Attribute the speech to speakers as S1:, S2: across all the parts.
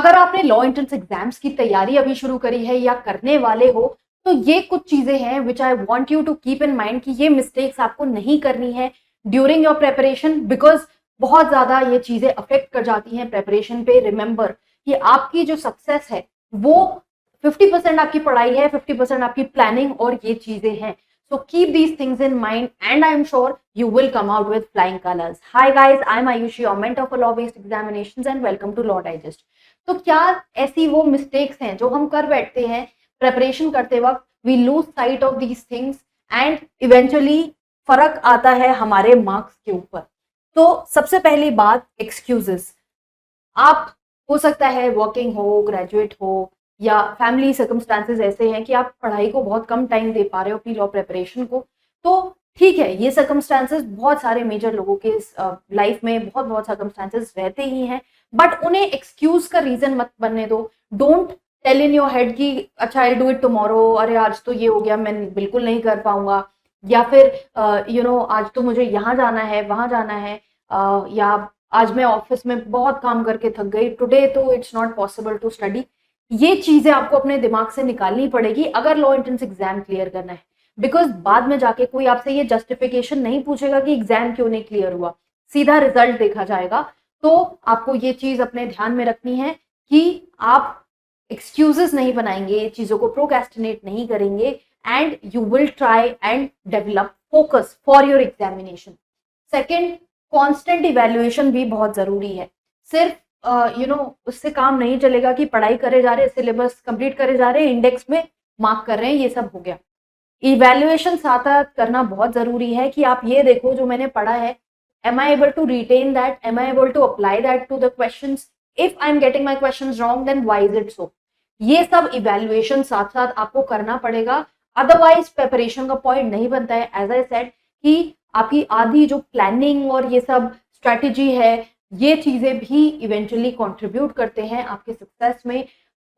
S1: अगर आपने law entrance exams की तैयारी अभी शुरू करी है या करने वाले हो, तो ये कुछ चीजें हैं which I want you to keep in mind कि ये मिस्टेक्स आपको नहीं करनी है ड्यूरिंग योर प्रेपरेशन, बिकॉज बहुत ज्यादा ये चीजें अफेक्ट कर जाती हैं प्रेपरेशन पे। रिमेंबर कि आपकी जो सक्सेस है वो 50% आपकी पढ़ाई है, 50% आपकी प्लानिंग और ये चीजें हैं। So keep these things in mind and I am sure you will come out with flying colors. Hi guys, I am Ayushi, your mentor for law-based examinations and welcome to Law Digest. तो क्या ऐसी वो mistakes हैं जो हम कर बैठते हैं प्रेपरेशन करते वक्त, we lose sight of these things and eventually फर्क आता है हमारे मार्क्स के ऊपर। तो सबसे पहली बात, एक्सक्यूजेस। आप हो सकता है वर्किंग हो, ग्रेजुएट हो या फैमिली सर्कमस्टांसेस ऐसे हैं कि आप पढ़ाई को बहुत कम टाइम दे पा रहे हो अपनी लॉ प्रिपरेशन को, तो ठीक है, ये सर्कमस्टांसेस बहुत सारे मेजर लोगों के लाइफ में बहुत सर्कमस्टांसेस रहते ही हैं, बट उन्हें एक्सक्यूज का रीजन मत बनने दो। Don't tell in your head कि अच्छा आई डू इट टुमारो, अरे आज तो ये हो गया, मैं बिल्कुल नहीं कर पाऊंगा, या फिर आज तो मुझे यहाँ जाना है, वहां जाना है, या आज मैं ऑफिस में बहुत काम करके थक गई, टुडे तो it's not possible to study. ये चीजें आपको अपने दिमाग से निकालनी पड़ेगी अगर लॉ एंट्रेंस एग्जाम क्लियर करना है, बिकॉज बाद में जाके कोई आपसे ये जस्टिफिकेशन नहीं पूछेगा कि एग्जाम क्यों नहीं क्लियर हुआ, सीधा रिजल्ट देखा जाएगा। तो आपको ये चीज अपने ध्यान में रखनी है कि आप एक्सक्यूजेस नहीं बनाएंगे, चीजों को प्रोक्रेस्टिनेट नहीं करेंगे and you will try and develop focus for your examination. Second, constant evaluation भी बहुत जरूरी है। सिर्फ उससे काम नहीं चलेगा कि पढ़ाई करे जा रहे, सिलेबस कंप्लीट करे जा रहे, इंडेक्स में मार्क कर रहे हैं, ये सब हो गया। इवैल्यूएशन साथ साथ करना बहुत जरूरी है कि आप ये देखो जो मैंने पढ़ा है, am I able to retain that, am I able to apply that to the questions, if I am getting my questions wrong then why is it so. ये सब इवैल्यूएशन साथ साथ आपको करना पड़ेगा, अदरवाइज प्रिपरेशन का पॉइंट नहीं बनता है। एज आई सेड कि आपकी आधी जो प्लानिंग और ये सब स्ट्रैटेजी है, ये चीजें भी इवेंचुअली कंट्रीब्यूट करते हैं आपके सक्सेस में।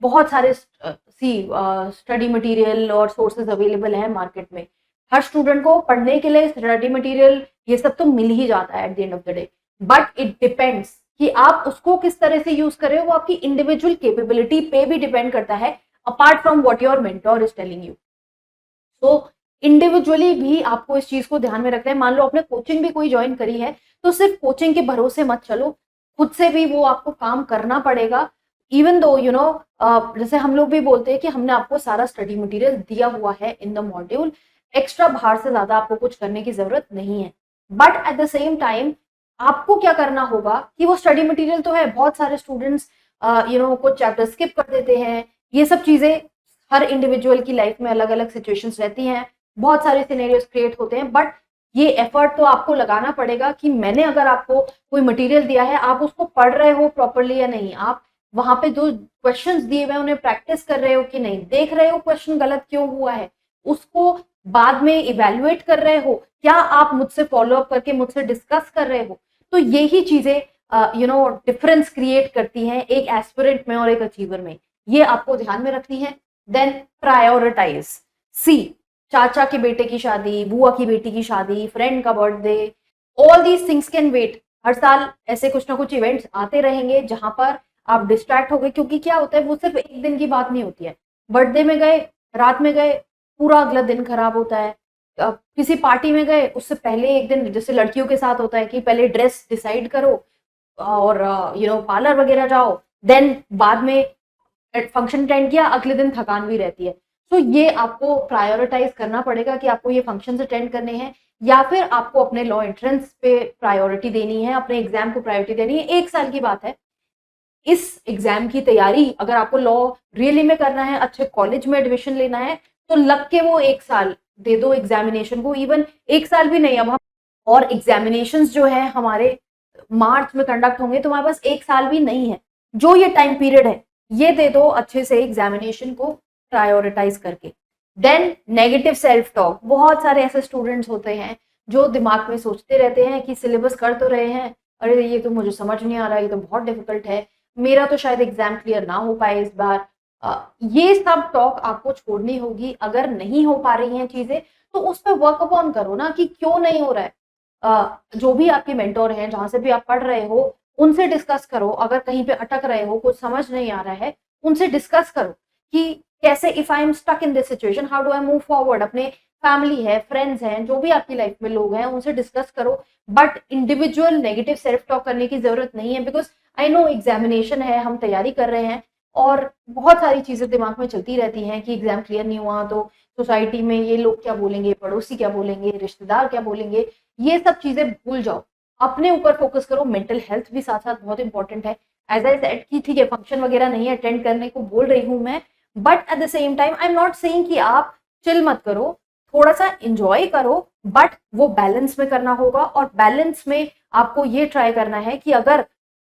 S1: बहुत सारे स्टडी मटेरियल और सोर्सेज अवेलेबल है मार्केट में, हर स्टूडेंट को पढ़ने के लिए स्टडी मटेरियल ये सब तो मिल ही जाता है at the end of the day, but it depends कि आप उसको किस तरह से यूज कर रहे हो, वो आपकी इंडिविजुअल कैपेबिलिटी पे भी डिपेंड करता है, apart from what your mentor is telling you. तो इंडिविजुअली भी आपको इस चीज को ध्यान में रखना है। मान लो आपने कोचिंग भी कोई ज्वाइन करी है, तो सिर्फ कोचिंग के भरोसे मत चलो, खुद से भी वो आपको काम करना पड़ेगा। इवन दो जैसे हम लोग भी बोलते हैं कि हमने आपको सारा स्टडी मटेरियल दिया हुआ है इन द मॉड्यूल, एक्स्ट्रा बाहर से ज्यादा आपको कुछ करने की जरूरत नहीं है, but at the same time आपको क्या करना होगा कि वो स्टडी मटेरियल तो है, बहुत सारे स्टूडेंट्स कुछ चैप्टर स्किप कर देते हैं, ये सब चीजें हर इंडिविजुअल की लाइफ में अलग अलग सिचुएशंस रहती हैं, बहुत सारे सिनेरियोस क्रिएट होते हैं, बट ये एफर्ट तो आपको लगाना पड़ेगा कि मैंने अगर आपको कोई मटेरियल दिया है, आप उसको पढ़ रहे हो प्रॉपरली या नहीं, आप वहां पे जो क्वेश्चंस दिए हुए उन्हें प्रैक्टिस कर रहे हो कि नहीं, देख रहे हो क्वेश्चन गलत क्यों हुआ है, उसको बाद में इवेल्युएट कर रहे हो, क्या आप मुझसे फॉलो अप करके मुझसे डिस्कस कर रहे हो। तो यही चीजें डिफरेंस क्रिएट करती हैं एक एस्पिरेंट में और एक अचीवर में, ये आपको ध्यान में रखनी है। देन प्रायोरिटाइज, सी चाचा के बेटे की शादी, बुआ की बेटी की शादी, फ्रेंड का birthday, all these things can wait. हर साल ऐसे कुछ ना कुछ इवेंट्स आते रहेंगे जहां पर आप डिस्ट्रैक्ट हो गए, क्योंकि क्या होता है वो सिर्फ एक दिन की बात नहीं होती है। बर्थडे में गए, रात में गए, पूरा अगला दिन खराब होता है। किसी पार्टी में गए, उससे पहले एक दिन, जैसे लड़कियों के साथ होता है कि पहले ड्रेस डिसाइड करो और पार्लर वगैरह जाओ, देन बाद में फंक्शन अटेंड किया, अगले दिन थकान भी रहती है। तो ये आपको प्रायोरिटाइज करना पड़ेगा कि आपको ये फंक्शंस अटेंड करने हैं या फिर आपको अपने लॉ एंट्रेंस पे प्रायोरिटी देनी है, अपने एग्जाम को प्रायोरिटी देनी है। एक साल की बात है, इस एग्जाम की तैयारी अगर आपको लॉ रियली में करना है, अच्छे कॉलेज में एडमिशन लेना है, तो लग के वो एक साल दे दो एग्जामिनेशन को। इवन एक साल भी नहीं, अब हम और एग्जामिनेशंस जो है हमारे मार्च में कंडक्ट होंगे, तो हमारे पास एक साल भी नहीं है। जो ये टाइम पीरियड है ये दे दो अच्छे से एग्जामिनेशन को प्रायोरिटाइज करके। देन नेगेटिव सेल्फ टॉक, बहुत सारे ऐसे स्टूडेंट्स होते हैं जो दिमाग में सोचते रहते हैं कि सिलेबस कर तो रहे हैं, अरे ये तो मुझे समझ नहीं आ रहा, ये तो बहुत डिफिकल्ट है, मेरा तो शायद एग्जाम क्लियर ना हो पाए इस बार। ये सब टॉक आपको छोड़नी होगी। अगर नहीं हो पा रही हैं चीजें तो उस पर वर्क अपॉन करो ना कि क्यों नहीं हो रहा है। जो भी आपके मेंटोर हैं, जहां से भी आप पढ़ रहे हो, उनसे डिस्कस करो। अगर कहीं पे अटक रहे हो, कुछ समझ नहीं आ रहा है, उनसे डिस्कस करो कि कैसे, if I am stuck in this situation, how do I move forward. अपने फैमिली है, फ्रेंड्स हैं, जो भी आपकी लाइफ में लोग हैं, उनसे डिस्कस करो। But individual negative self talk करने की जरूरत नहीं है, बिकॉज आई नो एग्जामिनेशन है, हम तैयारी कर रहे हैं और बहुत सारी चीजें दिमाग में चलती रहती हैं कि एग्जाम क्लियर नहीं हुआ तो सोसाइटी में ये लोग क्या बोलेंगे, पड़ोसी क्या बोलेंगे, रिश्तेदार क्या बोलेंगे। ये सब चीजें भूल जाओ, अपने ऊपर फोकस करो। मेंटल हेल्थ भी साथ साथ बहुत इंपॉर्टेंट है। एज आई सेड कि ठीक है, फंक्शन वगैरह नहीं अटेंड करने को बोल रही हूँ मैं, but at the same time I am not saying कि आप चिल मत करो, थोड़ा सा इंजॉय करो, बट वो बैलेंस में करना होगा। और बैलेंस में आपको ये ट्राई करना है कि अगर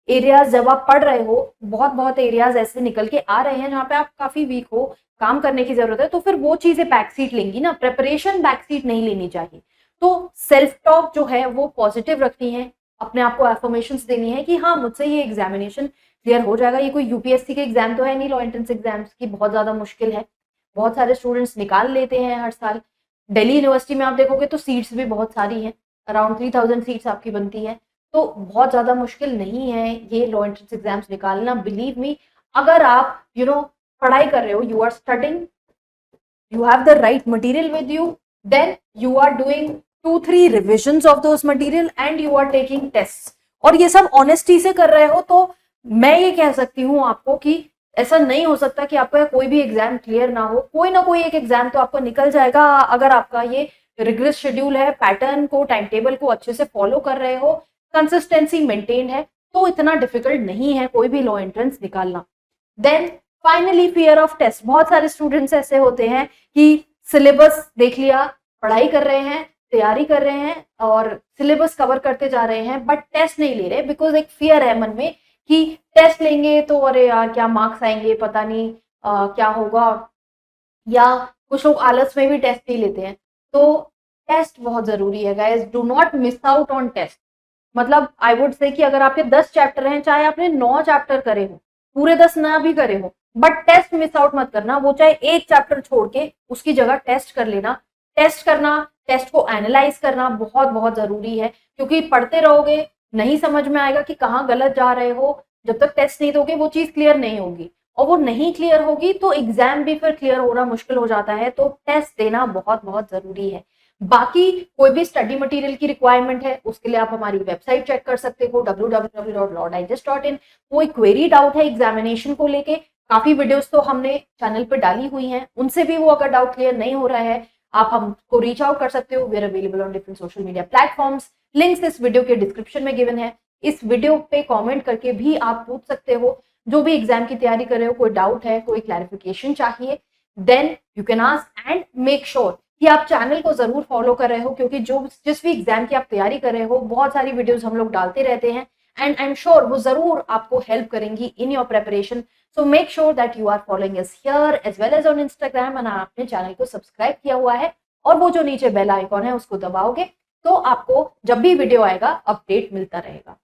S1: एरियाज जब आप पढ़ रहे हो, बहुत बहुत एरियाज ऐसे निकल के आ रहे हैं जहाँ पे आप काफी वीक हो, काम करने की जरूरत है, तो फिर वो चीजें बैक सीट लेंगी ना, प्रेपरेशन बैक सीट नहीं लेनी चाहिए। तो सेल्फ टॉक जो है वो पॉजिटिव रखनी है, अपने आप को एफर्मेशंस देनी है कि हाँ, मुझसे ये एग्जामिनेशन क्लियर हो जाएगा। ये कोई यूपीएससी के एग्जाम तो है नहीं, लॉ एंट्रेंस एग्जाम्स की बहुत ज्यादा मुश्किल है, बहुत सारे स्टूडेंट्स निकाल लेते हैं हर साल। दिल्ली यूनिवर्सिटी में आप देखोगे तो सीट्स भी बहुत सारी हैं, अराउंड 3000 सीट्स आपकी बनती है, तो बहुत ज्यादा मुश्किल नहीं है ये लॉ एंट्रेंस एग्जाम्स निकालना। बिलीव मी, अगर आप पढ़ाई कर रहे हो, you are studying, you have the right material with you, then you are doing 2-3 revisions of those material and you are taking tests, और ये सब ऑनेस्टी से कर रहे हो, तो मैं ये कह सकती हूँ आपको कि ऐसा नहीं हो सकता कि आपका कोई भी एग्जाम क्लियर ना हो। कोई ना कोई एक एग्जाम तो आपको निकल जाएगा, अगर आपका ये रिग्रेस शेड्यूल है, पैटर्न को, टाइम टेबल को अच्छे से फॉलो कर रहे हो, कंसिस्टेंसी मेंटेन है, तो इतना डिफिकल्ट नहीं है कोई भी लॉ एंट्रेंस निकालना। Then finally fear of test. बहुत सारे स्टूडेंट्स ऐसे होते हैं कि सिलेबस देख लिया, पढ़ाई कर रहे हैं, तैयारी कर रहे हैं और सिलेबस कवर करते जा रहे हैं, बट टेस्ट नहीं ले रहे, बिकॉज एक फियर है मन में कि टेस्ट लेंगे तो अरे यार क्या मार्क्स आएंगे, पता नहीं क्या होगा, या कुछ लोग आलस में भी टेस्ट नहीं लेते हैं। तो टेस्ट बहुत जरूरी है guys, do not miss out on test. मतलब आई वुड से कि अगर आपके 10 चैप्टर हैं, चाहे आपने 9 चैप्टर करे हो, पूरे 10 ना भी करे हो, बट टेस्ट मिस आउट मत करना। वो चाहे एक चैप्टर छोड़ के उसकी जगह टेस्ट कर लेना। टेस्ट करना, टेस्ट को एनालाइज करना बहुत बहुत जरूरी है, क्योंकि पढ़ते रहोगे नहीं समझ में आएगा कि कहाँ गलत जा रहे हो। जब तक टेस्ट नहीं दोगे वो चीज क्लियर नहीं होगी, और वो नहीं क्लियर होगी तो एग्जाम भी फिर क्लियर होना मुश्किल हो जाता है। तो टेस्ट देना बहुत बहुत जरूरी है। बाकी कोई भी स्टडी मटेरियल की रिक्वायरमेंट है, उसके लिए आप हमारी वेबसाइट चेक कर सकते हो www.lawdigest.in। कोई क्वेरी डाउट है एग्जामिनेशन को लेके, काफी वीडियोस तो हमने चैनल पे डाली हुई हैं, उनसे भी वो अगर डाउट क्लियर नहीं हो रहा है, आप हमको रीच आउट कर सकते हो। We are available on different social media platforms, links इस वीडियो के डिस्क्रिप्शन में गिवन है। इस वीडियो पे कमेंट करके भी आप पूछ सकते हो, जो भी एग्जाम की तैयारी कर रहे हो, कोई डाउट है, कोई क्लैरिफिकेशन चाहिए, then you can ask. And make sure कि आप चैनल को जरूर फॉलो कर रहे हो, क्योंकि जिस भी एग्जाम की आप तैयारी कर रहे हो, बहुत सारी वीडियोस हम लोग डालते रहते हैं, एंड आई एम श्योर वो जरूर आपको हेल्प करेंगी in your preparation. So make sure that you are following us here as well as on Instagram, and आपने चैनल को सब्सक्राइब किया हुआ है, और वो जो नीचे बेल आइकॉन है उसको दबाओगे तो आपको जब भी वीडियो आएगा अपडेट मिलता रहेगा।